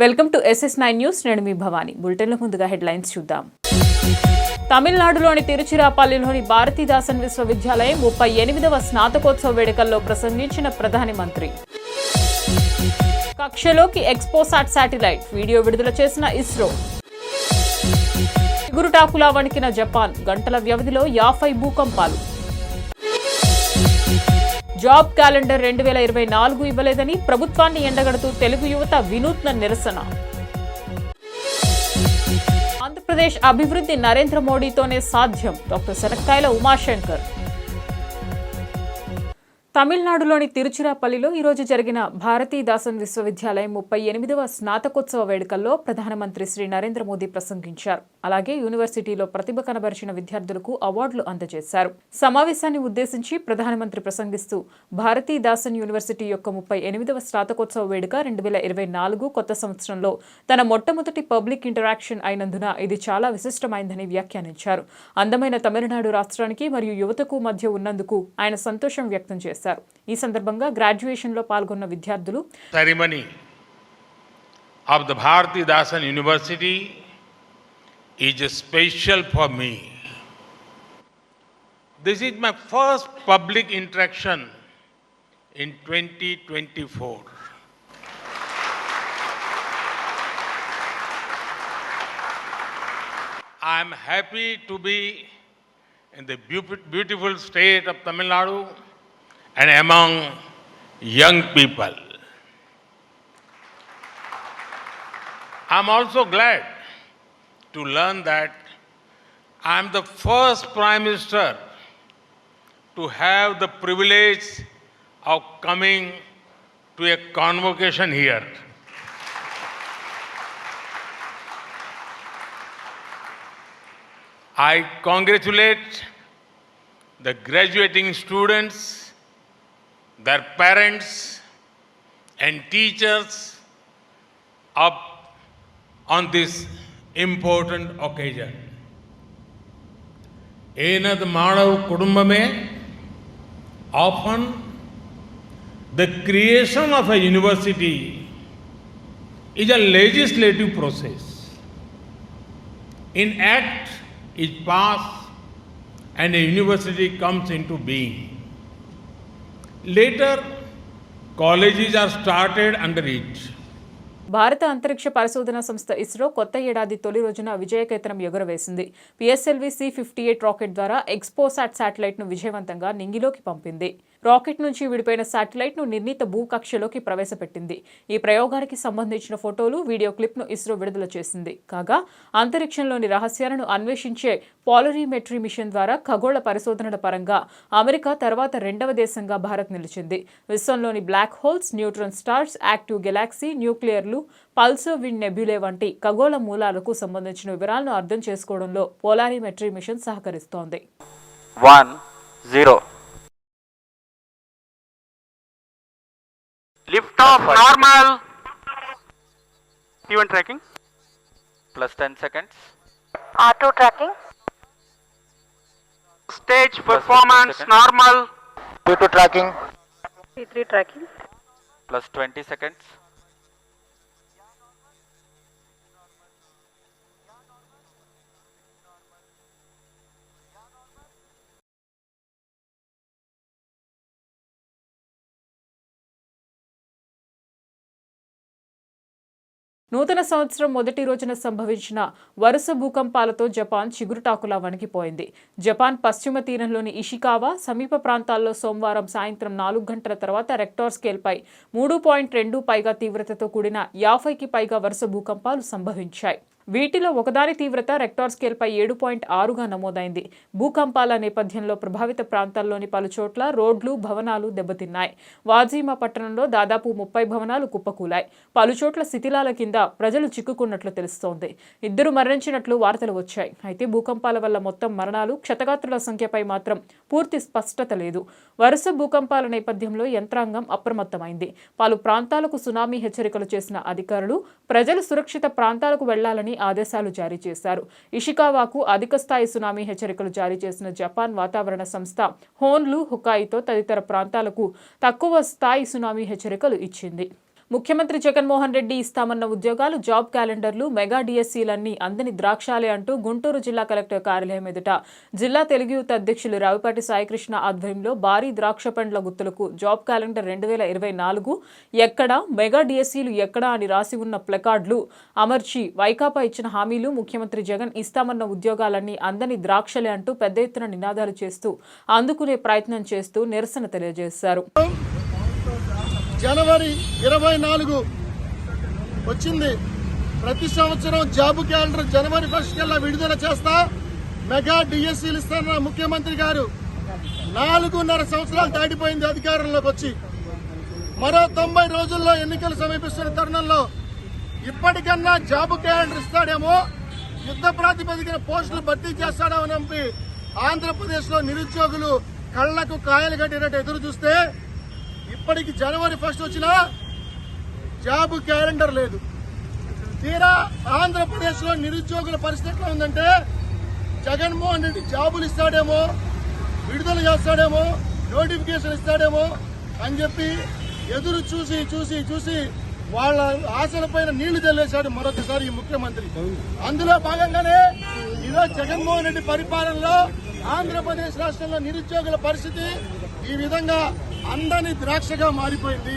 Welcome to SS9 news. నేను మీ భవాని. బులెటిన్ల ముందుగా headlines చూద్దాం. తమిళనాడులోని తిరుచిరాపల్లిలోని భారతీదాసన్ విశ్వవిద్యాలయం 38వ స్నాతకోత్సవ వేడుకల్లో ప్రసంగించిన ప్రధాని మంత్రి. కక్షలోకి ఎక్స్పోసాట్ శాటిలైట్ వీడియో విడుదల చేసిన ఇస్రో. చిగురుటాకులా వణికిన జపాన్, గంటల వ్యవధిలో 50 భూకంపాలు. జాబ్ క్యాలెండర్ 2024 ఇవ్వలేదని ప్రభుత్వాన్ని ఎండగడుతూ తెలుగు యువత వినూత్న నిరసన. ఆంధ్రప్రదేశ్ అభివృద్ధి నరేంద్ర మోడీతోనే సాధ్యం, డాక్టర్ శరక్కాయల ఉమాశంకర్. తమిళనాడులోని తిరుచిరాపల్లిలో ఈరోజు జరిగిన భారతీదాసన్ విశ్వవిద్యాలయం 38వ స్నాతకోత్సవ వేడుకల్లో ప్రధానమంత్రి శ్రీ నరేంద్ర మోదీ ప్రసంగించారు. అలాగే యూనివర్సిటీలో ప్రతిభ కనబరిచిన విద్యార్థులకు అవార్డులు అందజేశారు. సమావేశాన్ని ఉద్దేశించి ప్రధానమంత్రి ప్రసంగిస్తూ భారతీదాసన్ యూనివర్సిటీ యొక్క 38వ స్నాతకోత్సవ వేడుక 2024 కొత్త సంవత్సరంలో తన మొట్టమొదటి పబ్లిక్ ఇంటరాక్షన్ అయినందున ఇది చాలా విశిష్టమైందని వ్యాఖ్యానించారు. అందమైన తమిళనాడు రాష్ట్రానికి మరియు యువతకు మధ్య ఉన్నందుకు ఆయన సంతోషం వ్యక్తం చేశారు. ఈ సందర్భంగా గ్రాడ్యుయేషన్ లో పాల్గొన్న విద్యార్థులు ceremony of the Bharathidasan university is special for me. This is my first public interaction in 2024. I am happy to be in the beautiful state of Tamil Nadu and among young people. I am also glad to learn that I am the first Prime Minister to have the privilege of coming to a convocation here. I congratulate the graduating students, their parents and teachers up on this important occasion. Enad Manav Kudumbame, often the creation of a university is a legislative process. An act is passed and a university comes into being. Later, colleges are started under it. భారత అంతరిక్ష పరిశోధన సంస్థ ఇస్రో కొత్త ఏడాది తొలి రోజున విజయకేతనం ఎగురవేసింది. PSLV C-58 rocket ద్వారా XPoSat satellite ను విజయవంతంగా నింగిలోకి పంపింది. రాకెట్ నుంచి విడిపోయిన శాటిలైట్ ను నిర్ణీత భూకక్షలోకి ప్రవేశపెట్టింది. ఈ ప్రయోగానికి సంబంధించిన ఫోటోలు, వీడియో క్లిప్ ను ఇస్రో విడుదల చేసింది. కాగా అంతరిక్షంలోని రహస్యాలను అన్వేషించే పాలరీమెట్రీ మిషన్ ద్వారా ఖగోళ పరిశోధనల పరంగా అమెరికా తర్వాత 2వ దేశంగా భారత్ నిలిచింది. విశ్వంలోని black holes, neutron stars, active galaxy, న్యూక్లియర్లు, పల్సర్ విండ్ నెబ్యులే వంటి ఖగోళ మూలాలకు సంబంధించిన వివరాలను అర్థం చేసుకోవడంలో పోలారిమెట్రీ మిషన్ సహకరిస్తోంది. 1-0 Lift off normal. Event tracking. Plus 10 seconds. Auto tracking. Stage performance normal. P2 tracking. P3 tracking. Plus 20 seconds. నూతన సంవత్సరం మొదటి రోజున సంభవించిన వరుస భూకంపాలతో జపాన్ చిగురుటాకులా వణికిపోయింది. జపాన్ పశ్చిమ తీరంలోని ఇషికావా సమీప ప్రాంతాల్లో సోమవారం సాయంత్రం 4 గంటల తర్వాత రెక్టార్ స్కేల్పై 3.2 పైగా తీవ్రతతో కూడిన 50కి పైగా వరుస భూకంపాలు సంభవించాయి. వీటిలో ఒకదాని తీవ్రత రెక్టార్ స్కేల్పై 7.6గా నమోదైంది. భూకంపాల నేపథ్యంలో ప్రభావిత ప్రాంతాల్లోని పలుచోట్ల రోడ్లు, భవనాలు దెబ్బతిన్నాయి. వాజీమా పట్టణంలో దాదాపు 30 భవనాలు కుప్పకూలాయి. పలుచోట్ల శిథిలాల కింద ప్రజలు చిక్కుకున్నట్లు తెలుస్తోంది. 2 మరణించినట్లు వార్తలు వచ్చాయి. అయితే భూకంపాల వల్ల మొత్తం మరణాలు, క్షతగాత్రుల సంఖ్యపై మాత్రం పూర్తి స్పష్టత లేదు. వరుస భూకంపాల నేపథ్యంలో యంత్రాంగం అప్రమత్తమైంది. పలు ప్రాంతాలకు సునామీ హెచ్చరికలు చేసిన అధికారులు ప్రజలు సురక్షిత ప్రాంతాలకు వెళ్లాలని ఆదేశాలు జారీ చేశారు. ఇషికావాకు అధిక స్థాయి సునామీ హెచ్చరికలు జారీ చేసిన జపాన్ వాతావరణ సంస్థ హోన్లు, హుకాయితో తదితర ప్రాంతాలకు తక్కువ స్థాయి సునామీ హెచ్చరికలు ఇచ్చింది. ముఖ్యమంత్రి జగన్మోహన్ రెడ్డి ఇస్తామన్న ఉద్యోగాలు, జాబ్ క్యాలెండర్లు, మెగా డిఎస్సీలన్నీ అందని ద్రాక్షాలే అంటూ గుంటూరు జిల్లా కలెక్టర్ కార్యాలయం ఎదుట జిల్లా తెలుగు యూత్ అధ్యక్షులు రావిపాటి సాయికృష్ణ ఆధ్వర్యంలో భారీ ద్రాక్ష పండ్ల గుత్తులకు జాబ్ క్యాలెండర్ 2024 ఎక్కడా, మెగా డిఎస్సీలు ఎక్కడా అని రాసి ఉన్న ప్లకార్డులు అమర్చి వైకాపా ఇచ్చిన హామీలు, ముఖ్యమంత్రి జగన్ ఇస్తామన్న ఉద్యోగాలన్నీ అందని ద్రాక్షలే అంటూ పెద్ద ఎత్తున నినాదాలు చేస్తూ అందుకునే ప్రయత్నం చేస్తూ నిరసన తెలియజేశారు. జనవరి 24 వచ్చింది. ప్రతి సంవత్సరం జాబ్ క్యాలెండర్ జనవరి 1 కల్లా విడుదల చేస్తా, మెగా డిఎస్సీలు ఇస్తారన్న ముఖ్యమంత్రి గారు 4.5 సంవత్సరాలు దాటిపోయింది అధికారంలోకి వచ్చి. మరో 90 రోజుల్లో ఎన్నికలు సమీపిస్తున్న తరుణంలో ఇప్పటికన్నా జాబ్ క్యాలెండర్ ఇస్తాడేమో, యుద్ధ ప్రాతిపదికన పోస్టులు భర్తీ చేస్తాడో అని ఆంధ్రప్రదేశ్లో నిరుద్యోగులు కళ్లకు కాయలు కట్టినట్టు ఎదురు చూస్తే ఇప్పటికి జనవరి 1 వచ్చినా జాబ్ క్యాలెండర్ లేదు. తీరా ఆంధ్రప్రదేశ్లో నిరుద్యోగుల పరిస్థితి ఎట్లా ఉందంటే, జగన్మోహన్ రెడ్డి జాబులు ఇస్తాడేమో, విడుదల చేస్తాడేమో, నోటిఫికేషన్ ఇస్తాడేమో అని చెప్పి ఎదురు చూసి చూసి చూసి వాళ్ళ ఆశలపైన నీళ్లు చల్లేశాడు మరొకసారి ఈ ముఖ్యమంత్రి. అందులో భాగంగానే ఈరోజు జగన్మోహన్ రెడ్డి పరిపాలనలో ఆంధ్రప్రదేశ్ రాష్ట్రంలో నిరుద్యోగుల పరిస్థితి ఈ విధంగా అందని ద్రాక్షగా మారిపోయింది.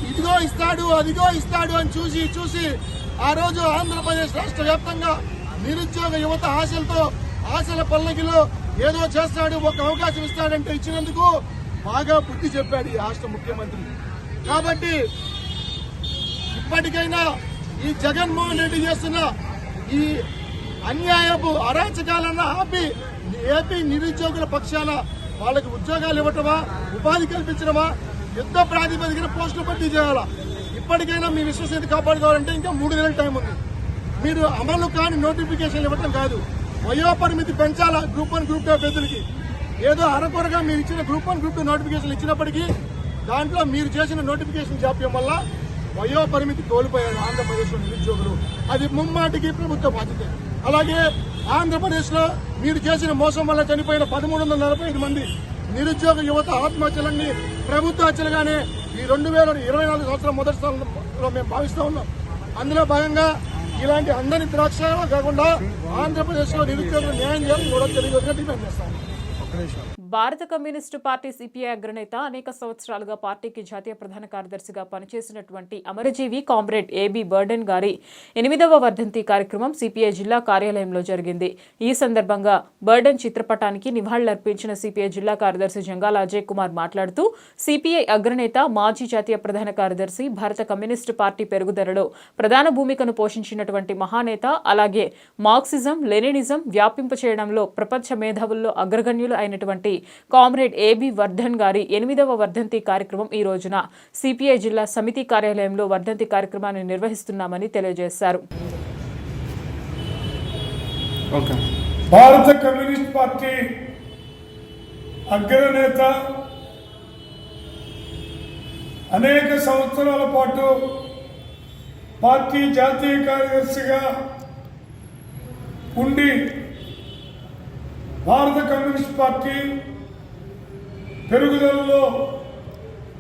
ఇదిగో ఇస్తాడు, అదిగో ఇస్తాడు అని చూసి చూసి ఆ రోజు ఆంధ్రప్రదేశ్ రాష్ట్ర వ్యాప్తంగా నిరుద్యోగ యువత ఆశల పల్లకిలో ఏదో చేస్తాడు, ఒక అవకాశం ఇస్తాడంటే ఇచ్చినందుకు బాగా బుద్ధి చెప్పాడు ఈ రాష్ట్ర ముఖ్యమంత్రి. కాబట్టి ఇప్పటికైనా ఈ జగన్మోహన్ రెడ్డి చేస్తున్న ఈ అన్యాయపు అరాచకాలన్న ఆపి ఏపీ నిరుద్యోగుల పక్షాన వాళ్ళకి ఉద్యోగాలు ఇవ్వటమా, ఉపాధి కల్పించడమా, యుద్ధ ప్రాతిపదికన పోస్టులు భర్తీ చేయాలా. ఇప్పటికైనా మీ విశ్వసనీయత కాపాడుకోవాలంటే ఇంకా 3 నెలల టైం ఉంది. మీరు అమలు కాని నోటిఫికేషన్ ఇవ్వటం కాదు, వయోపరిమితి పెంచాలా గ్రూప్ 1, గ్రూప్ 2 అభ్యర్థులకి. ఏదో అరకొరగా మీరు ఇచ్చిన గ్రూప్ 1, గ్రూప్ 2 నోటిఫికేషన్ ఇచ్చినప్పటికీ దాంట్లో మీరు చేసిన నోటిఫికేషన్ జాప్యం వల్ల వయోపరిమితి కోల్పోయారు ఆంధ్రప్రదేశ్లో నిరుద్యోగులు. అది ముమ్మాటికి ప్రభుత్వ బాధ్యత. అలాగే ఆంధ్రప్రదేశ్లో మీరు చేసిన మోసం వల్ల చనిపోయిన 1345 మంది నిరుద్యోగ యువత ఆత్మహత్యలన్నీ ప్రభుత్వ హత్యలుగానే ఈ 2024 సంవత్సరం మొదటి స్థానంలో మేము భావిస్తూ ఉన్నాం. అందులో భాగంగా ఇలాంటి అందరి ద్రాక్ష కాకుండా ఆంధ్రప్రదేశ్లో నిరుద్యోగులు న్యాయం చేయాలని కూడా తెలియజేయగా డిమాండ్ చేస్తాం. భారత కమ్యూనిస్టు పార్టీ సిపిఐ అగ్రనేత అనేక సంవత్సరాలుగా పార్టీకి జాతీయ ప్రధాన కార్యదర్శిగా పనిచేసినటువంటి అమరజీవి కామ్రేడ్ ఏబీ బర్డెన్ గారి 8వ వర్ధంతి కార్యక్రమం సిపిఐ జిల్లా కార్యాలయంలో జరిగింది. ఈ సందర్భంగా బర్డెన్ చిత్రపటానికి నివాళులర్పించిన సిపిఐ జిల్లా కార్యదర్శి జంగాల అజయ్ కుమార్ మాట్లాడుతూ, సిపిఐ అగ్రనేత, మాజీ జాతీయ ప్రధాన కార్యదర్శి, భారత కమ్యూనిస్టు పార్టీ పెరుగుదలలో ప్రధాన భూమికను పోషించినటువంటి మహానేత, అలాగే మార్క్సిజం, లెనినిజం వ్యాపింపచేయడంలో ప్రపంచ మేధావుల్లో అగ్రగణ్యులు అయినటువంటి కామ్రేడ్ ఏబీ వర్ధన్ గారి 8వ వర్ధంతి కార్యక్రమం ఈ రోజున సిపిఐ జిల్లా సమితి కార్యాలయంలో వర్ధంతి కార్యక్రమాన్ని నిర్వహిస్తున్నామని తెలియజేశారు. భారత కమ్యూనిస్ట్ పార్టీ అగ్రనేత, అనేక సంవత్సరాల పాటు పార్టీ జాతీయ కార్యదర్శిగా ఉండి భారత కమ్యూనిస్ట్ పార్టీ పెరుగుదలలో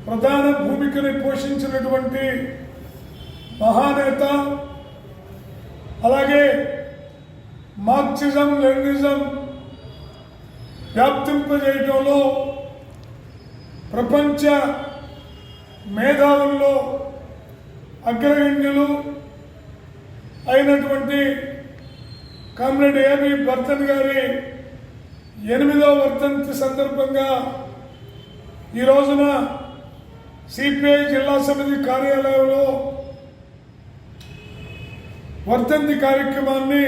ప్రధాన భూమికని పోషించినటువంటి మహానేత, అలాగే మార్క్సిజం, లెనినిజం వ్యాప్తింపజేయడంలో ప్రపంచ మేధావుల్లో అగ్రగణ్యులు అయినటువంటి కామ్రేడ్ ఏబీ బర్ధన్ గారి 8వ వర్ధంతి సందర్భంగా ఈ రోజున సిపిఐ జిల్లా సమితి కార్యాలయంలో వర్ధంతి కార్యక్రమాన్ని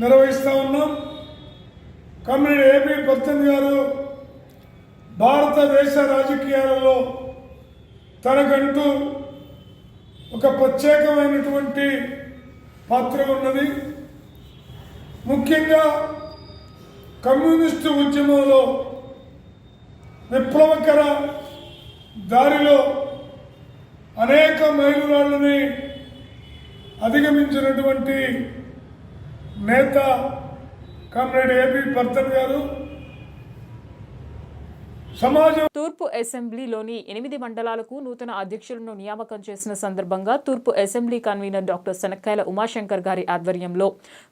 నిర్వహిస్తూ ఉన్నాం. కామ్రేడ్ ఏబీ బర్ధన్ గారు భారతదేశ రాజకీయాలలో తనకంటూ ఒక ప్రత్యేకమైనటువంటి పాత్ర ఉన్నది. ముఖ్యంగా కమ్యూనిస్టు ఉద్యమంలో విప్లవకర దారిలో అనేక మైలురాళ్ళని అధిగమించినటువంటి నేత కామ్రేడ్ ఏబీ బర్ధన్ గారు. సమాజం తూర్పు అసెంబ్లీలోని 8 మండలాలకు నూతన అధ్యక్షులను నియామకం చేసిన సందర్భంగా తూర్పు అసెంబ్లీ కన్వీనర్ డాక్టర్ శనక్కాయల ఉమాశంకర్ గారి ఆధ్వర్యంలో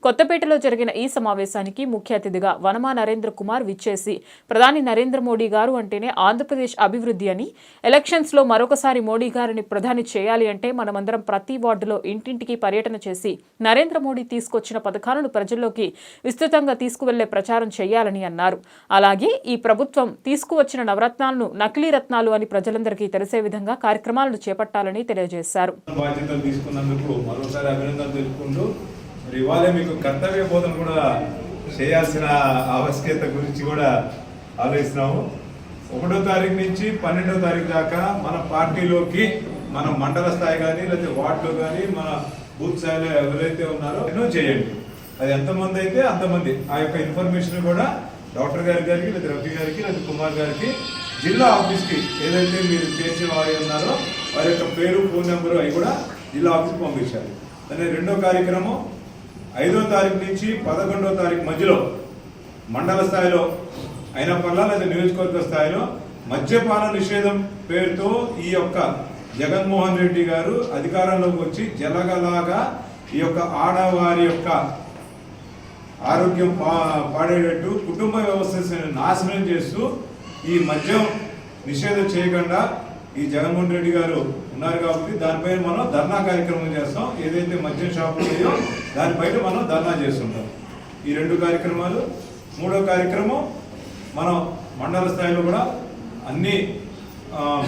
కొత్తపేటలో జరిగిన ఈ సమావేశానికి ముఖ్య అతిథిగా వనమా నరేంద్ర కుమార్ విచ్చేసి ప్రధాని నరేంద్ర మోడీ గారు అంటేనే ఆంధ్రప్రదేశ్ అభివృద్ధి అని, ఎలక్షన్స్ లో మరొకసారి మోడీ గారిని ప్రధాని చేయాలి అంటే మనమందరం ప్రతి వార్డులో ఇంటింటికి పర్యటన చేసి నరేంద్ర మోడీ తీసుకొచ్చిన పథకాలను ప్రజల్లోకి విస్తృతంగా తీసుకువెళ్లే ప్రచారం చేయాలని అన్నారు. అలాగే ఈ ప్రభుత్వం తీసుకువచ్చిన నవరత్నాలను నకిలీ రత్నాలు అని ప్రజలందరికీ తెలిసే విధంగా కార్యక్రమాలను చేపట్టాలని తెలియజేశారు. బాధ్యతలు తీసుకున్నందుకు మరోసారి అభినందనలు తెలుపుకుంటూ మరి ఇవాళ మీకు కర్తవ్య బోధన కూడా చేయాల్సిన ఆవశ్యకత గురించి కూడా ఆలోచిస్తున్నాము. 1వ తారీఖు నుంచి 12వ తారీఖు దాకా మన పార్టీలోకి మన మండల స్థాయి కానీ లేకపోతే వార్డులో కానీ మన బూత్ స్థాయిలో ఎవరైతే ఉన్నారో ఎన్నో చేయండి. అది ఎంతమంది అయితే అంతమంది ఆ యొక్క ఇన్ఫర్మేషన్ కూడా డాక్టర్ గారికి లేదా రఫీ గారికి లేదా కుమార్ గారికి జిల్లా ఆఫీస్కి ఏదైతే మీరు చేసే వారు ఉన్నారో వారి యొక్క పేరు, ఫోన్ నెంబరు అవి కూడా జిల్లా ఆఫీస్కి పంపించాలి. దాని 2వ కార్యక్రమం 5వ తారీఖు నుంచి 11వ తారీఖు మధ్యలో మండల స్థాయిలో అయినప్పట్లా లేదా నియోజకవర్గ స్థాయిలో మద్యపాన నిషేధం పేరుతో ఈ యొక్క జగన్మోహన్ రెడ్డి గారు అధికారంలోకి వచ్చి జలగలాగా ఈ యొక్క ఆడవారి యొక్క ఆరోగ్యం పాడేటట్టు కుటుంబ వ్యవస్థను నాశనం చేస్తూ ఈ మద్యం నిషేధం చేయకుండా ఈ జగన్మోహన్ రెడ్డి గారు ఉన్నారు కాబట్టి దానిపైన మనం ధర్నా కార్యక్రమం చేస్తాం. ఏదైతే మద్యం షాపులు ఉన్నాయో దానిపైన మనం ధర్నా చేస్తుంటాం. ఈ 2 కార్యక్రమాలు. 3వ కార్యక్రమం మనం మండల స్థాయిలో కూడా అన్ని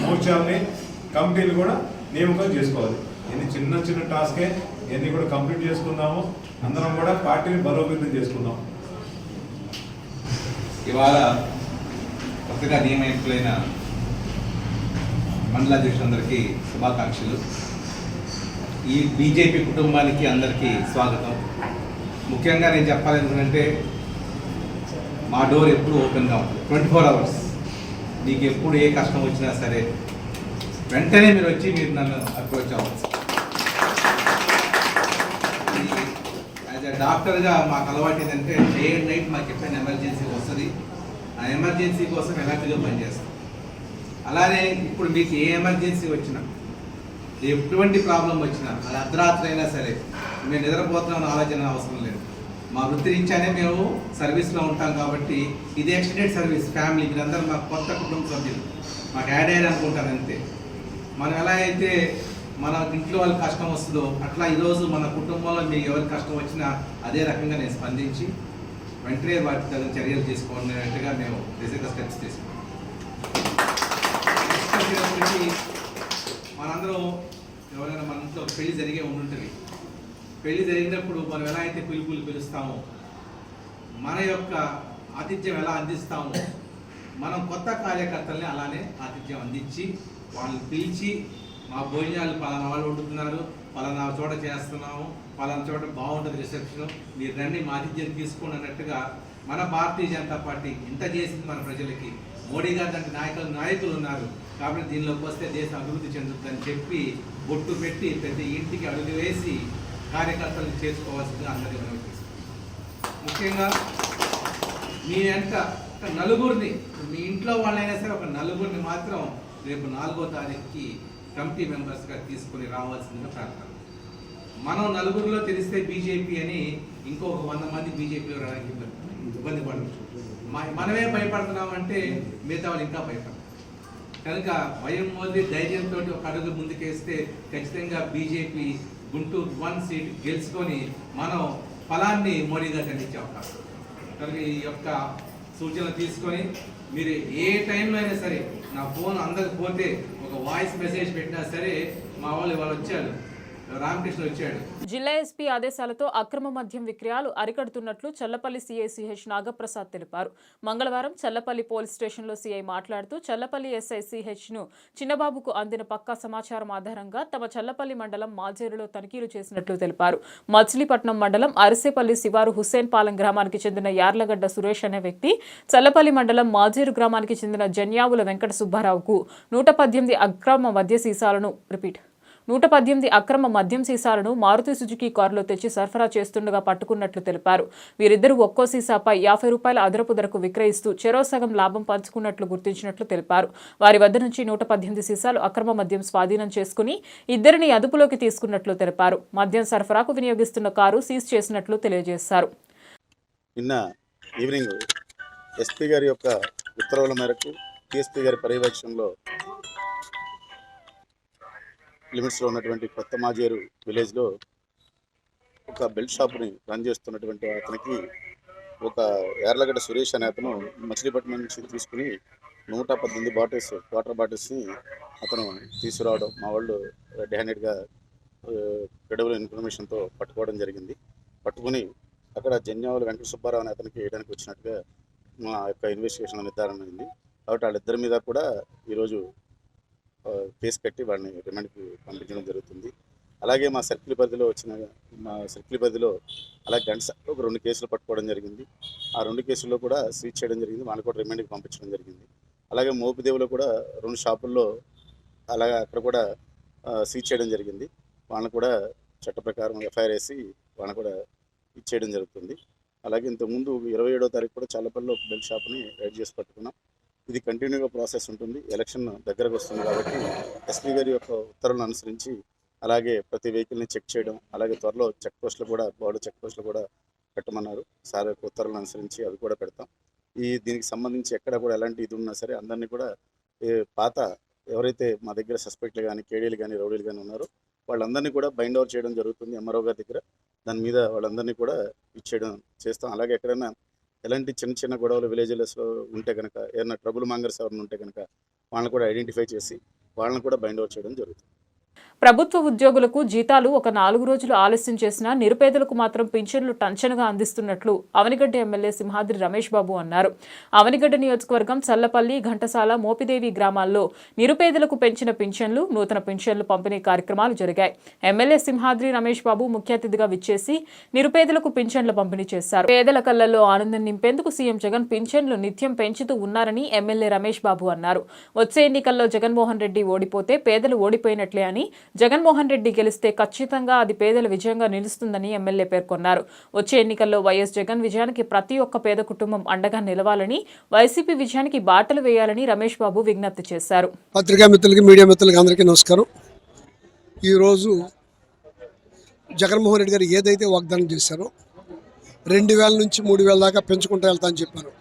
మోర్చాలని కమిటీలు కూడా నియామకం చేసుకోవాలి. ఇది చిన్న చిన్న టాస్కే, ఇవన్నీ కూడా కంప్లీట్ చేసుకుందాము. అందరం కూడా పార్టీని బలోపేతం చేసుకుందాం. ఇవాళ కొత్తగా నియమితులైన మండల అధ్యక్షులందరికీ శుభాకాంక్షలు. ఈ బీజేపీ కుటుంబానికి అందరికీ స్వాగతం. ముఖ్యంగా నేను చెప్పాలి ఎందుకంటే మా డోర్ ఎప్పుడు ఓపెన్గా ఉంటుంది, 24 hours. మీకు ఎప్పుడు ఏ కష్టం వచ్చినా సరే వెంటనే మీరు వచ్చి మీరు నన్ను అప్రోచ్ అవ్వచ్చు. యాజ్ ఎ డాక్టర్గా మాకు అలవాటు ఏంటంటే డే అండ్ నైట్ మాకు ఎప్పుడైనా ఎమర్జెన్సీ వస్తుంది, ఆ ఎమర్జెన్సీ కోసం ఎలాంటిగా పనిచేస్తాం. అలానే ఇప్పుడు మీకు ఏ ఎమర్జెన్సీ వచ్చినా, ఎటువంటి ప్రాబ్లం వచ్చినా, అది అర్ధరాత్రి అయినా సరే మేము నిద్రపోతున్నాం ఆలోచన అవసరం లేదు. మా వృత్తి రీత్యానే మేము సర్వీస్లో ఉంటాం కాబట్టి ఇది ఎక్స్టెండెడ్ సర్వీస్ ఫ్యామిలీ. మీరందరూ మా కొత్త కుటుంబ సభ్యులు, మాకు యాడ్ అయ్యారు అనుకుంటారు అంతే. మనం ఎలా అయితే మన ఇంట్లో వాళ్ళకి కష్టం వస్తుందో అట్లా ఈరోజు మన కుటుంబంలో మీకు ఎవరికి కష్టం వచ్చినా అదే రకంగా నేను స్పందించి వెంటనే వాటి తగిన చర్యలు తీసుకున్నట్టుగా మేము బేసిక్గా స్టెప్స్ తీసుకున్నాం. మనందరం ఎవరైనా మన ఇంట్లో పెళ్లి జరిగే ఉండుంటుంది. పెళ్లి జరిగినప్పుడు మనం ఎలా అయితే పిలుస్తామో, మన యొక్క ఆతిథ్యం ఎలా అందిస్తామో, మనం కొత్త కార్యకర్తల్ని అలానే ఆతిథ్యం అందించి వాళ్ళని పిలిచి మా భోజనాలు పలానా వాళ్ళు వండుతున్నారు, పలానా చోట చేస్తున్నాము, పలానా చోట బాగుంటుంది రిసెప్షన్, మీరు రండి మా ఆతిథ్యం తీసుకోండి అన్నట్టుగా మన భారతీయ జనతా పార్టీ ఇంత చేసింది మన ప్రజలకి. మోడీ గారు అంటే నాయకులు ఉన్నారు కాబట్టి దీనిలోకి వస్తే దేశం అభివృద్ధి చెందుతుందని చెప్పి బొట్టు పెట్టి ప్రతి ఇంటికి అడుగు వేసి కార్యకర్తలను చేసుకోవాల్సిందిగా అందరికీ మనం ముఖ్యంగా మీ వెంట ఒక నలుగురిని, మీ ఇంట్లో వాళ్ళైనా సరే ఒక నలుగురిని మాత్రం రేపు 4వ తారీఖుకి కమిటీ మెంబర్స్గా తీసుకొని రావాల్సిందిగా ప్రార్థన. మనం నలుగురిలో తెలిస్తే బీజేపీ అని ఇంకొక 100 మంది బీజేపీలో రావడానికి ఇబ్బంది పడవచ్చు. మనమే భయపడుతున్నామంటే మిగతా వాళ్ళు ఇంకా భయపడతారు. కనుక భయం మోదీ ధైర్యంతో ఒక అడుగు ముందుకేస్తే ఖచ్చితంగా బీజేపీ గుంటూరు 1 సీట్ గెలుచుకొని మనం ఫలాన్ని మోడీ గారికి అందించే అవకాశం. కనుక ఈ యొక్క సూచనలు తీసుకొని మీరు ఏ టైంలో అయినా సరే నా ఫోన్ అందరికి పోతే ఒక వాయిస్ మెసేజ్ పెట్టినా సరే మా వాళ్ళు వచ్చారు, రామకృష్ణ వచ్చాడు. జిల్లా ఎస్పీ ఆదేశాలతో అక్రమ మద్యం విక్రయాలు అరికడుతున్నట్లు చల్లపల్లి సీఐ సిహెచ్ నాగప్రసాద్ తెలిపారు. మంగళవారం చల్లపల్లి పోలీస్ స్టేషన్లో సీఐ మాట్లాడుతూ చల్లపల్లి ఎస్ఐ సిహెచ్ ను చిన్నబాబుకు అందిన పక్కా సమాచారం ఆధారంగా తమ చల్లపల్లి మండలం మాజేరులో తనిఖీలు చేసినట్లు తెలిపారు. మచిలీపట్నం మండలం అరిసేపల్లి శివారు హుస్సేన్ పాలెం గ్రామానికి చెందిన యార్లగడ్డ సురేష్ అనే వ్యక్తి, చల్లపల్లి మండలం మాజేరు గ్రామానికి చెందిన జన్యావుల వెంకట సుబ్బారావుకు 118 అక్రమ మద్య సీసాలను 118 అక్రమ మద్యం సీసాలను మారుతి సుజుకి కారులో తెచ్చి సరఫరా చేస్తుండగా పట్టుకున్నట్లు తెలిపారు. వీరిద్దరూ ఒక్కో సీసాపై ₹50 అదనపు ధరకు విక్రయిస్తూ చెరో సగం లాభం పంచుకున్నట్లు గుర్తించినట్లు తెలిపారు. వారి వద్ద నుంచి 118 సీసాలు అక్రమ మద్యం స్వాధీనం చేసుకుని ఇద్దరిని అదుపులోకి తీసుకున్నట్లు తెలిపారు. మద్యం సరఫరాకు వినియోగిస్తున్న కారు సీజ్ చేసినట్లు తెలియజేశారు. నిన్న ఈవినింగ్ ఎస్పీ గారి యొక్క ఉత్తర్వుల మేరకు టీఎస్పీ గారి పర్యవేక్షణలో లిమిట్స్లో ఉన్నటువంటి కొత్త మాజేరు విలేజ్లో ఒక బెల్ట్ షాప్ని రన్ చేస్తున్నటువంటి అతనికి ఒక యార్లగడ్డ సురేష్ అనే అతను మచిలీపట్నం నుంచి తీసుకుని 118 బాటిల్స్ వాటర్ బాటిల్స్ని అతను తీసుకురావడం మా వాళ్ళు రెడ్ హ్యాండెడ్గా క్రెడిబుల్ ఇన్ఫర్మేషన్తో పట్టుకోవడం జరిగింది. పట్టుకుని అక్కడ జన్యావుల వెంకట సుబ్బారావు అనే అతనికి వేయడానికి వచ్చినట్టుగా మా యొక్క ఇన్వెస్టిగేషన్ నిర్ధారణ అయింది. కాబట్టి వాళ్ళిద్దరి మీద కూడా ఈరోజు కేసు కట్టి వాళ్ళని రిమాండ్కి పంపించడం జరుగుతుంది. అలాగే మా సర్కిల్ పరిధిలో అలాగే గంటసాల ఒక 2 కేసులు పట్టుకోవడం జరిగింది. ఆ 2 కేసుల్లో కూడా సీజ్ చేయడం జరిగింది. వాళ్ళని కూడా రిమాండ్కి పంపించడం జరిగింది. అలాగే మోపిదేవిలో కూడా 2 షాపుల్లో అలాగే అక్కడ కూడా సీజ్ చేయడం జరిగింది. వాళ్ళని కూడా చట్ట ప్రకారం ఎఫ్ఐఆర్ వేసి వాళ్ళని కూడా ఇచ్చేయడం జరుగుతుంది. అలాగే ఇంతకుముందు 27వ తారీఖు కూడా చాలపల్లిలో ఒక బెల్ట్ షాప్ని రైడ్ చేసి పట్టుకున్నాం. ఇది కంటిన్యూగా ప్రాసెస్ ఉంటుంది. ఎలక్షన్ దగ్గరకు వస్తుంది కాబట్టి ఎస్పీ గారి యొక్క ఉత్తర్వులను అనుసరించి అలాగే ప్రతి వెహికల్ని చెక్ చేయడం, అలాగే త్వరలో బోర్డు చెక్ పోస్టులు కూడా పెట్టమన్నారు. సార్ యొక్క ఉత్తర్వులను అనుసరించి అవి కూడా పెడతాం. దీనికి సంబంధించి ఎక్కడ కూడా ఎలాంటి ఇది ఉన్నా సరే అందరినీ కూడా పాత ఎవరైతే మా దగ్గర సస్పెక్ట్లు కానీ కేడీలు కానీ రౌడీలు కానీ ఉన్నారో వాళ్ళందరినీ కూడా బైండ్ ఓవర్ చేయడం జరుగుతుంది ఎంఆర్ఓ గారి దగ్గర. దాని మీద వాళ్ళందరినీ కూడా చేస్తాం. అలాగే ఎక్కడైనా ఎలాంటి చిన్న గొడవలు విలేజెస్లో ఉంటే కనుక ఏదైనా ట్రబుల్ మాంగర్స్ ఎవరైనా ఉంటే కనుక వాళ్ళని కూడా ఐడెంటిఫై చేసి వాళ్ళని కూడా బైండ్ ఓవర్ చేయడం జరుగుతుంది. ప్రభుత్వ ఉద్యోగులకు జీతాలు ఒక 4 రోజులు ఆలస్యం చేసినా నిరుపేదలకు మాత్రం పింఛన్లు టంచనగా అందిస్తున్నట్లు అవనిగడ్డ ఎమ్మెల్యే సింహాద్రి రమేష్ బాబు అన్నారు. అవనిగడ్డ నియోజకవర్గం చల్లపల్లి, ఘంటసాల, మోపిదేవి గ్రామాల్లో నిరుపేదలకు పెంచిన పింఛన్లు, నూతన పింఛన్లు పంపిణీ కార్యక్రమాలు జరిగాయి. ఎమ్మెల్యే సింహాద్రి రమేష్ బాబు ముఖ్య అతిథిగా విచ్చేసి నిరుపేదలకు పింఛన్లు పంపిణీ చేశారు. పేదల కళ్లలో ఆనందం నింపేందుకు సీఎం జగన్ పింఛన్లు నిత్యం పెంచుతూ ఉన్నారని ఎమ్మెల్యే రమేష్ బాబు అన్నారు. వచ్చే ఎన్నికల్లో జగన్మోహన్ రెడ్డి ఓడిపోతే పేదలు ఓడిపోయినట్లే అని, జగన్మోహన్ రెడ్డి గెలిస్తే ఖచ్చితంగా అది పేదల విజయంగా నిలుస్తుందని ఎమ్మెల్యే పేర్కొన్నారు. వచ్చే ఎన్నికల్లో వైఎస్ జగన్ విజయానికి ప్రతి ఒక్క పేద కుటుంబం అండగా నిలవాలని, వైసీపీ విజయానికి బాటలు వేయాలని రమేష్ బాబు విజ్ఞప్తి చేశారు. పత్రికా మిత్రులకి, మీడియా మిత్రులకి అందరికీ నమస్కారం. ఈరోజు జగన్మోహన్ రెడ్డి గారు ఏదైతే వాగ్దానం చేశారో 2000 నుంచి 3000 దాకా పెంచుకుంటూ వెళ్తా అని చెప్పారు.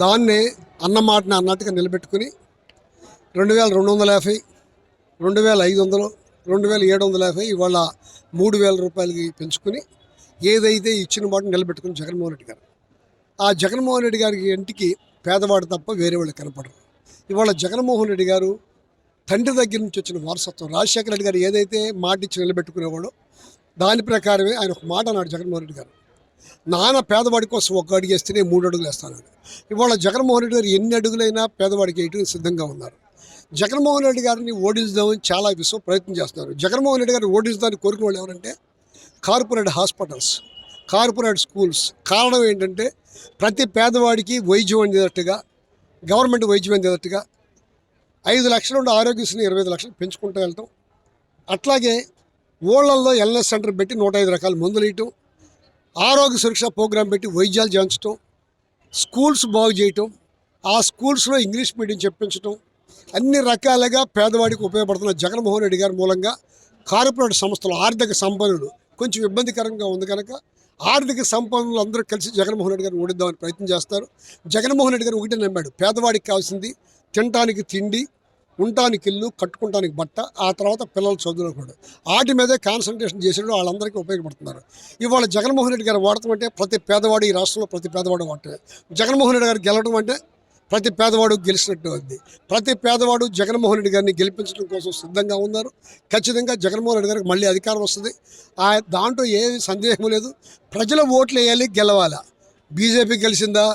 దాన్నే అన్నమాటని అన్నట్టుగా నిలబెట్టుకుని 2250, 2500, 2750 ఇవాళ 3000 రూపాయలకి పెంచుకుని ఏదైతే ఇచ్చిన మాట నిలబెట్టుకుని జగన్మోహన్ రెడ్డి గారు. ఆ జగన్మోహన్ రెడ్డి గారికి ఇంటికి పేదవాడు తప్ప వేరే వాళ్ళు కనపడరు. ఇవాళ జగన్మోహన్ రెడ్డి గారు తండ్రి దగ్గర నుంచి వచ్చిన వారసత్వం. రాజశేఖర రెడ్డి గారు ఏదైతే మాట ఇచ్చి నిలబెట్టుకునేవాడో దాని ప్రకారమే ఆయన ఒక మాట అన్నాడు జగన్మోహన్ రెడ్డి గారు. నాన్న పేదవాడి కోసం 1 అడుగు వేస్తేనే 3 అడుగులు వేస్తాను. ఇవాళ జగన్మోహన్ రెడ్డి గారు ఎన్ని అడుగులైనా పేదవాడికి వేయడానికి సిద్ధంగా ఉన్నారు. జగన్మోహన్ రెడ్డి గారిని ఓడించదామని చాలా ప్రయత్నం చేస్తున్నారు. జగన్మోహన్ రెడ్డి గారిని ఓడించడానికి కోరుకునే వాళ్ళు ఎవరంటే కార్పొరేట్ హాస్పిటల్స్, కార్పొరేట్ స్కూల్స్. కారణం ఏంటంటే ప్రతి పేదవాడికి వైద్యం అందేటట్టుగా, గవర్నమెంట్ వైద్యం అందేటట్టుగా 5 లక్షల నుండి ఆరోగ్యశ్రీ 25 లక్షలు పెంచుకుంటూ వెళ్తాం. అట్లాగే ఊళ్ళల్లో వెల్నెస్ సెంటర్ పెట్టి 105 రకాల మందులు ఇవ్వటం, ఆరోగ్య సురక్ష ప్రోగ్రాం పెట్టి వైద్యాలు చేయించడం, స్కూల్స్ బాగు చేయటం, ఆ స్కూల్స్లో ఇంగ్లీష్ మీడియం చెప్పించడం, అన్ని రకాలుగా పేదవాడికి ఉపయోగపడుతున్న జగన్మోహన్ రెడ్డి గారి మూలంగా కార్పొరేట్ సంస్థలు, ఆర్థిక సంపన్నులు కొంచెం ఇబ్బందికరంగా ఉంది కనుక ఆర్థిక సంపన్నులు అందరూ కలిసి జగన్మోహన్ రెడ్డి గారిని ఓడిద్దామని ప్రయత్నం చేస్తారు. జగన్మోహన్ రెడ్డి గారు ఒకటే నమ్మాడు, పేదవాడికి కావాల్సింది తినటానికి తిండి, ఉండటానికి ఇల్లు, కట్టుకుంటానికి బట్ట, ఆ తర్వాత పిల్లలు చదువుకోవడం. వాటి మీదే కాన్సన్ట్రేషన్ చేసేటప్పుడు వాళ్ళందరికీ ఉపయోగపడుతున్నారు. ఇవాళ జగన్మోహన్ రెడ్డి గారు వాడటం అంటే ప్రతి పేదవాడు, ఈ రాష్ట్రంలో ప్రతి పేదవాడు వాడటమే. జగన్మోహన్ రెడ్డి గారు గెలవడం అంటే ప్రతి పేదవాడు గెలిచినట్టు ఉంది. ప్రతి పేదవాడు జగన్మోహన్ రెడ్డి గారిని గెలిపించడం కోసం సిద్ధంగా ఉన్నారు. ఖచ్చితంగా జగన్మోహన్ రెడ్డి గారికి మళ్ళీ అధికారం వస్తుంది. దాంట్లో ఏ సందేహం లేదు. ప్రజల ఓట్లు వేయాలి, గెలవాలా. బీజేపీ గెలిచిందా,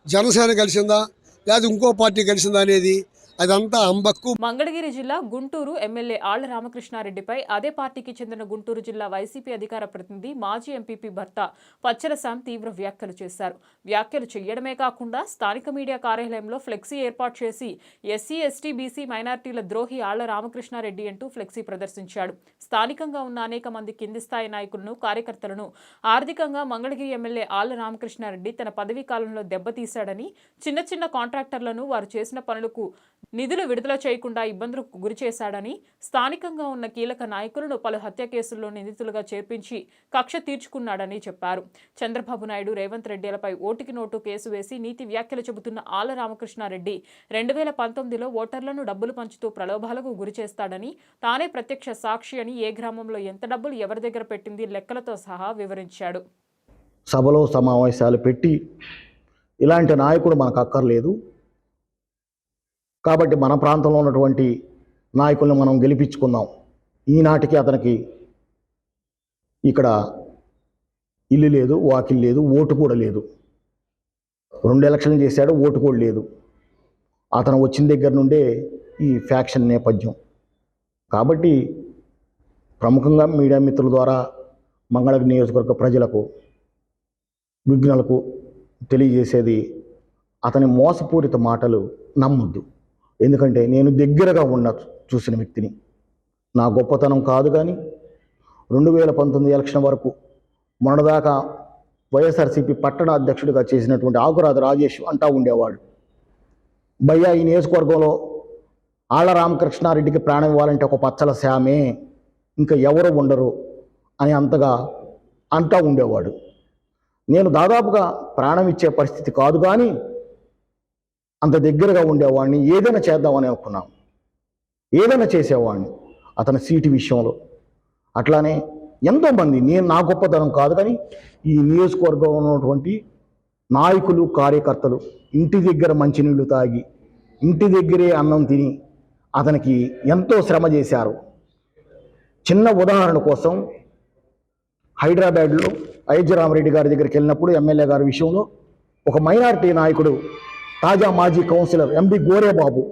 జనసేన గెలిచిందా, లేదా ఇంకో పార్టీ గెలిచిందా అనేది అదంతా అంబక్కు. మంగళగిరి జిల్లా గుంటూరు ఎమ్మెల్యే ఆళ్ల రామకృష్ణారెడ్డిపై అదే పార్టీకి చెందిన గుంటూరు జిల్లా వైసీపీ అధికార ప్రతినిధి మాజీ ఎంపీపీ భర్త పచ్చల శ్యామ్ తీవ్ర వ్యాఖ్యలు చేశారు. వ్యాఖ్యలు చేయడమే కాకుండా స్థానిక మీడియా కార్యాలయంలో ఫ్లెక్సీ ఏర్పాటు చేసి ఎస్సీ ఎస్టీ బీసీ మైనార్టీల ద్రోహి ఆళ్ల రామకృష్ణారెడ్డి అంటూ ఫ్లెక్సీ ప్రదర్శించాడు. స్థానికంగా ఉన్న అనేక మంది కింది స్థాయి నాయకులను కార్యకర్తలను ఆర్థికంగా మంగళగిరి ఎమ్మెల్యే ఆళ్ల రామకృష్ణారెడ్డి తన పదవీ కాలంలో దెబ్బతీశాడని, చిన్న చిన్న కాంట్రాక్టర్లను వారు చేసిన పనులకు నిధులు విడుదల చేయకుండా ఇబ్బందులకు గురి చేశాడని, స్థానికంగా ఉన్న కీలక నాయకులను పలు హత్య కేసుల్లో నిందితులుగా చేర్పించి కక్ష తీర్చుకున్నాడని చెప్పారు. చంద్రబాబు నాయుడు, రేవంత్ రెడ్డిలపై ఓటుకి నోటు కేసు వేసి నీతి వ్యాఖ్యలు చెబుతున్న ఆళ్ల రామకృష్ణారెడ్డి 2019లో ఓటర్లను డబ్బులు పంచుతూ ప్రలోభాలకు గురి చేస్తాడని, తానే ప్రత్యక్ష సాక్షి అని, ఏ గ్రామంలో ఎంత డబ్బులు ఎవరి దగ్గర పెట్టింది లెక్కలతో సహా వివరించాడు. సభలో సమావేశాలు పెట్టి ఇలాంటి నాయకుడు మనకు అక్కర్లేదు, కాబట్టి మన ప్రాంతంలో ఉన్నటువంటి నాయకుల్ని మనం గెలిపించుకుందాం. ఈనాటికి అతనికి ఇక్కడ ఇల్లు లేదు, వాకిల్ లేదు, ఓటు కూడా లేదు. 2 ఎలక్షన్లు చేశాడు, ఓటు కూడా లేదు. అతను వచ్చిన దగ్గర నుండే ఈ ఫ్యాక్షన్ నేపథ్యం. కాబట్టి ప్రముఖంగా మీడియా మిత్రుల ద్వారా మంగళగిరి నియోజకవర్గ ప్రజలకు, విఘ్నులకు తెలియజేసేది, అతని మోసపూరిత మాటలు నమ్మొద్దు. ఎందుకంటే నేను దగ్గరగా చూసిన వ్యక్తిని. నా గొప్పతనం కాదు, కానీ 2019 ఎలక్షన్ వరకు మొన్నదాకా వైఎస్ఆర్సీపీ పట్టణ అధ్యక్షుడిగా చేసినటువంటి ఆకురాజు రాజేష్ అంటా ఉండేవాడు, భయ్యా ఈ నియోజకవర్గంలో ఆళ్ల రామకృష్ణారెడ్డికి ప్రాణం ఇవ్వాలంటే ఒక పచ్చల శ్యామే, ఇంకా ఎవరు ఉండరు అని అంతగా అంటా ఉండేవాడు. నేను దాదాపుగా ప్రాణం ఇచ్చే పరిస్థితి కాదు, కానీ అంత దగ్గరగా ఉండేవాడిని. ఏదైనా చేద్దామని అనుకున్నాం, ఏదైనా చేసేవాడిని అతని సీటు విషయంలో. అట్లానే ఎంతోమంది, నా గొప్పతనం కాదు, కానీ ఈ నియోజకవర్గంలో ఉన్నటువంటి నాయకులు, కార్యకర్తలు ఇంటి దగ్గర మంచినీళ్లు తాగి, ఇంటి దగ్గరే అన్నం తిని అతనికి ఎంతో శ్రమ చేశారు. చిన్న ఉదాహరణ కోసం, హైదరాబాద్లో అయోధ్య రామరెడ్డి గారి దగ్గరికి వెళ్ళినప్పుడు ఎమ్మెల్యే గారి విషయంలో ఒక మైనారిటీ నాయకుడు, తాజా మాజీ కౌన్సిలర్ ఎంబి గోరేబాబు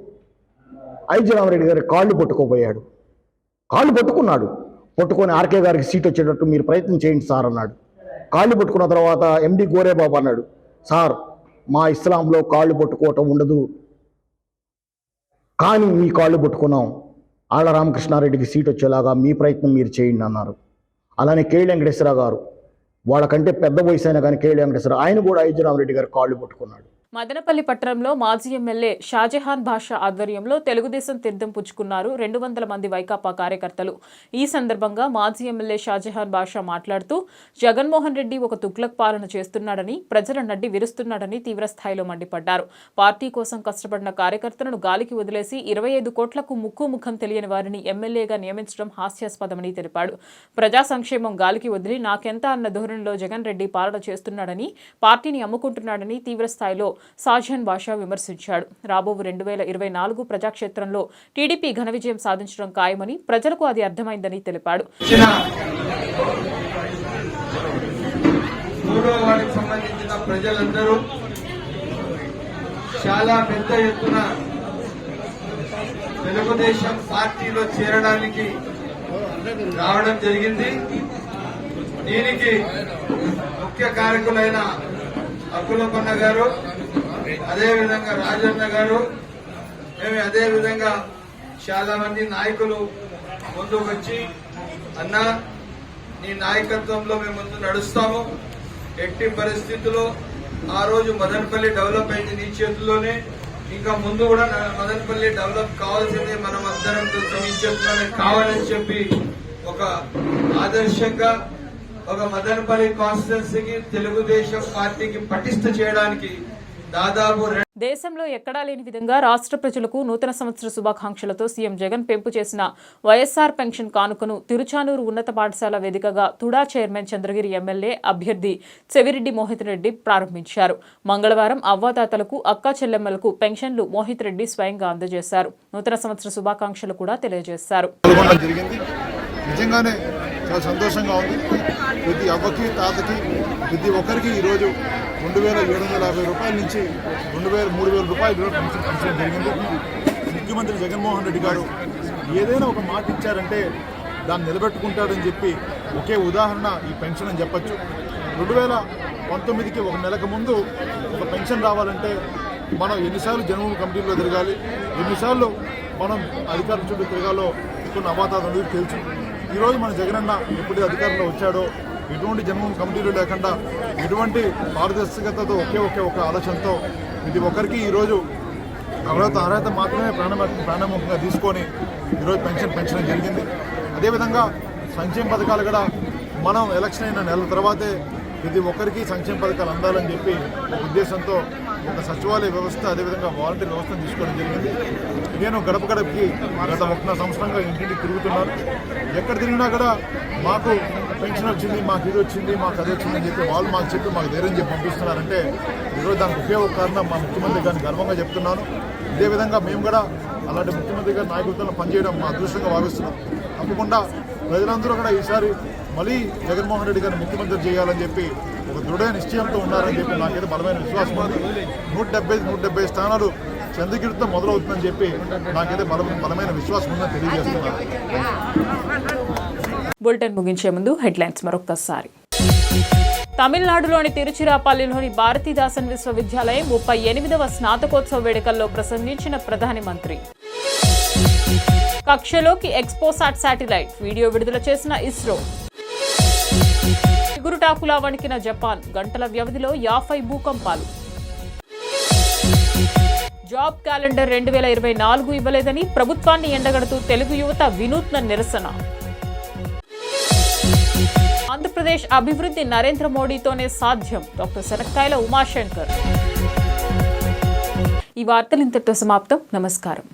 అయోధ్య రామరెడ్డి గారి కాళ్ళు పట్టుకోపోయాడు. కాళ్ళు పట్టుకొని ఆర్కే గారికి సీట్ వచ్చేటట్టు మీరు ప్రయత్నం చేయండి సార్ అన్నాడు. కాళ్ళు పట్టుకున్న తర్వాత ఎండి గోరేబాబు అన్నాడు, సార్ మా ఇస్లాంలో కాళ్ళు పట్టుకోవటం ఉండదు, కానీ మీ కాళ్ళు పట్టుకున్నాం, ఆళ్ల రామకృష్ణారెడ్డికి సీట్ వచ్చేలాగా మీ ప్రయత్నం మీరు చేయండి అన్నారు. అలానే కేళి వెంకటేశ్వరరావు గారు, వాళ్ళకంటే పెద్ద వయసు అయినా కానీ కేళి వెంకటేశ్వరరావు, ఆయన కూడా అయోధ్య రామరెడ్డి గారు కాళ్ళు పట్టుకున్నాడు. మదనపల్లి పట్టణంలో మాజీ ఎమ్మెల్యే షాజహాన్ బాషా ఆధ్వర్యంలో తెలుగుదేశం తీర్థం పుచ్చుకున్నారు 200 మంది వైకాపా కార్యకర్తలు. ఈ సందర్భంగా మాజీ ఎమ్మెల్యే షాజహాన్ బాషా మాట్లాడుతూ, జగన్మోహన్ రెడ్డి ఒక తుగ్లక్ పాలన చేస్తున్నాడని, ప్రజల నడ్డి విరుస్తున్నాడని తీవ్రస్థాయిలో మండిపడ్డారు. పార్టీ కోసం కష్టపడిన కార్యకర్తలను గాలికి వదిలేసి 25 కోట్లకు ముఖం తెలియని వారిని ఎమ్మెల్యేగా నియమించడం హాస్యాస్పదమని తెలిపాడు. ప్రజా సంక్షేమం గాలికి వదిలి నాకెంత అన్న ధోరణిలో జగన్ రెడ్డి పాలన చేస్తున్నాడని, పార్టీని అమ్ముకుంటున్నాడని తీవ్రస్థాయిలో షాజహాన్ బాషా విమర్శించాడు. రాబో 2024 ప్రజాక్షేత్రంలో టీడీపీ ఘన విజయం సాధించడం ఖాయమని, ప్రజలకు అది అర్థమైందని తెలిపాడు. సంబంధించిన ప్రజలందరూ చాలా పెద్ద ఎత్తున తెలుగుదేశం పార్టీలో చేరడానికి రావడం జరిగింది. దీనికి ముఖ్య కారకులైన అక్కులపన్న గారు, అదేవిధంగా రాజన్న గారు, అదేవిధంగా చాలా మంది నాయకులు ముందుకు వచ్చి, అన్న నీ నాయకత్వంలో మేము ముందు నడుస్తాము, ఎట్టి పరిస్థితుల్లో ఆ రోజు మదనపల్లి డెవలప్ అయింది నీ చేతుల్లోనే, ఇంకా ముందు కూడా మదనపల్లి డెవలప్ కావాల్సిందే, మనం అందరం నీ చేతుల్లోనే కావాలని చెప్పి ఒక ఆదర్శంగా ఒక మదనపల్లి కాన్స్టిట్యున్సీకి తెలుగుదేశం పార్టీకి పటిష్ట చేయడానికి దాదాపు దేశంలో ఎక్కడా లేని విధంగా రాష్ట్ర ప్రజలకు నూతన సంవత్సర శుభాకాంక్షలతో సీఎం జగన్ పెంపు చేసిన వైఎస్ఆర్ పెన్షన్ కానుకను తిరుచానూరు ఉన్నత పాఠశాల వేదికగా తుడా చైర్మన్ చంద్రగిరి ఎమ్మెల్యే అభ్యర్థి చెవిరెడ్డి మోహిత్ రెడ్డి ప్రారంభించారు. మంగళవారం అవ్వాతాతలకు, అక్కా చెల్లెమ్మలకు పెన్షన్లు మోహిత్ రెడ్డి స్వయంగా అందజేశారు. నూతన సంవత్సర శుభాకాంక్షలు కూడా తెలియజేశారు. నిజంగానే చాలా సంతోషంగా ఉంది. ప్రతి అవ్వకి, తాతకి, ప్రతి ఒక్కరికి ఈరోజు 2750 రూపాయల నుంచి 3,000 రూపాయలు పెన్షన్ జరిగింది. ముఖ్యమంత్రి జగన్మోహన్ రెడ్డి గారు ఏదైనా ఒక మాట ఇచ్చారంటే దాన్ని నిలబెట్టుకుంటాడని చెప్పి ఒకే ఉదాహరణ ఈ పెన్షన్ అని చెప్పచ్చు. 2019కి ఒక నెలకు ముందు ఒక పెన్షన్ రావాలంటే మనం ఎన్నిసార్లు జన్మభూమి కమిటీలో తిరగాలి, ఎన్నిసార్లు మనం అధికారుల చుట్టూ తిరగాలో కొన్ని అవాతాలు తెలుసు. ఈరోజు మన జగనన్న ఎప్పుడు అధికారంలో వచ్చాడో ఎటువంటి జన్మభూమి కమిటీలు లేకుండా ఎటువంటి పారదర్శకతతో ఒకే ఒక ఆలోచనతో ప్రతి ఒక్కరికి ఈరోజు అర్హత మాత్రమే ప్రాణముఖంగా తీసుకొని ఈరోజు పెన్షన్ జరిగింది. అదేవిధంగా సంక్షేమ పథకాలు కూడా మనం ఎలక్షన్ అయిన నెలల తర్వాతే ప్రతి ఒక్కరికి సంక్షేమ పథకాలు అందాలని చెప్పి ఒక ఉద్దేశంతో ఒక సచివాలయ వ్యవస్థ అదేవిధంగా వాలంటీర్ వ్యవస్థను తీసుకోవడం జరిగింది. నేను గడప గడపకి గత 1 సంవత్సరంగా ఇంటింటికి తిరుగుతున్నాను. ఎక్కడ తిరిగినా కూడా మాకు పెన్షన్ వచ్చింది, మాకు ఇది వచ్చింది, మాకు అది వచ్చిందని చెప్పి వాళ్ళు మాకు చెప్పి మాకు ధైర్యం చెప్పి పంపిస్తున్నారంటే ఈరోజు దానికి ఉపయోగ కారణం మా ముఖ్యమంత్రి గారిని గర్వంగా చెప్తున్నాను. ఇదేవిధంగా మేము కూడా అలాంటి ముఖ్యమంత్రి గారి నాయకత్వంలో పనిచేయడం మా అదృష్టంగా భావిస్తున్నాం. తప్పకుండా ప్రజలందరూ కూడా ఈసారి మళ్ళీ జగన్మోహన్ రెడ్డి గారిని ముఖ్యమంత్రి చేయాలని చెప్పి ఒక దృఢ నిశ్చయంతో ఉన్నారని చెప్పి నాకైతే బలమైన విశ్వాసం ఉంది. 170 స్థానాలు చంద్రగిరితో మొదలవుతుందని చెప్పి నాకైతే బలమైన విశ్వాసం ఉందని తెలియజేస్తున్నాను. బులెటిన్ ముగించే ముందు హెడ్లైన్స్ మరొకసారి. తమిళనాడులోని తిరుచిరాపల్లిలోని భారతీదాసన్ విశ్వవిద్యాలయం 38వ స్నాతకోత్సవ వేడుకల్లో ప్రసంగించిన ప్రధాని మంత్రి. కక్షలోకి ఎక్స్పోసాట్ శాటిలైట్ వీడియో విడుదల చేసిన ఇస్రో. చిగురుటాకులా వణికిన జపాన్, గంటల వ్యవధిలో 50 భూకంపాలు. జాబ్ క్యాలెండర్ 2024 ఇవ్వలేదని ప్రభుత్వాన్ని ఎండగడుతూ తెలుగు యువత వినూత్న నిరసన. ఆంధ్రప్రదేశ్ అభివృద్ధి నరేంద్ర మోడీతోనే సాధ్యం, డాక్టర్ శనక్కాయల ఉమాశంకర్. ఈ వార్తలు ఇంతటితో సమాప్తం. నమస్కారం.